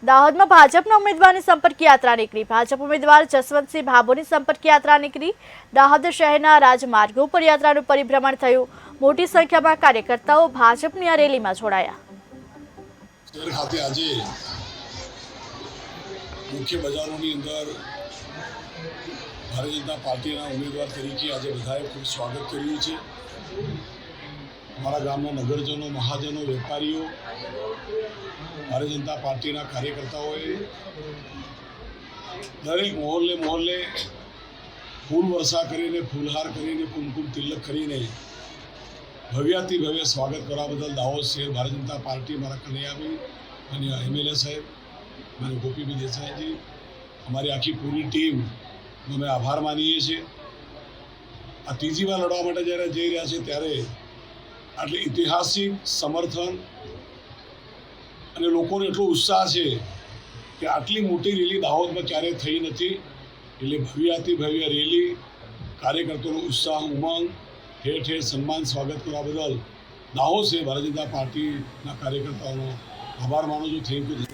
દાહોદમાં ભાજપના ઉમેદવારની સંપર્ક યાત્રા નીકળી। ભાજપ ઉમેદવાર જસવંતસિંહ ભાભોરની સંપર્ક યાત્રા નીકળી। દાહોદ શહેરના રાજમાર્ગો પર યાત્રાનું પરિભ્રમણ થયું। મોટી સંખ્યામાં કાર્યકર્તાઓ ભાજપની આ રેલીમાં જોડાયા। શહેર ખાતે આજે મુખ્ય બજારોની અંદર ભારતીય જનતા પાર્ટીના ઉમેદવાર તરીકે આજે બધાએ ખૂબ સ્વાગત કર્યું છે। અમારા ગામના નગરજનો, મહાજનો, વેપારીઓ, ભારતીય જનતા પાર્ટીના કાર્યકર્તાઓએ દરેક મહોલ્લે ફૂલ વર્ષા કરીને, ફૂલહાર કરીને, કુમકુમ તિલક કરીને ભવ્યાતિ ભવ્ય સ્વાગત કરવા બદલ દાહોદ શહેર ભારતીય જનતા પાર્ટી, મારા કનૈયાભાઈ, માન્ય એમએલએ સાહેબ, માન્ય ગોપીભાઈ દેસાઈજી, અમારી આખી પૂરી ટીમનો અમે આભાર માનીએ છીએ। આ ત્રીજી વાર લડવા માટે જ્યારે જઈ રહ્યા છે ત્યારે આટલી ઐતિહાસિક સમર્થન અને લોકોનો એટલો ઉત્સાહ છે કે આટલી મોટી રેલી દાહોદમાં ક્યારેય થઈ નથી। એટલે ભવ્યાતિ ભવ્ય રેલી, કાર્યકર્તાઓનો ઉત્સાહ, ઉમંગ, ઠેર ઠેર સન્માન, સ્વાગત કરવા બદલ દાહોદ છે ભારતીય જનતા પાર્ટીના કાર્યકર્તાઓનો આભાર માનું છું। Thank you.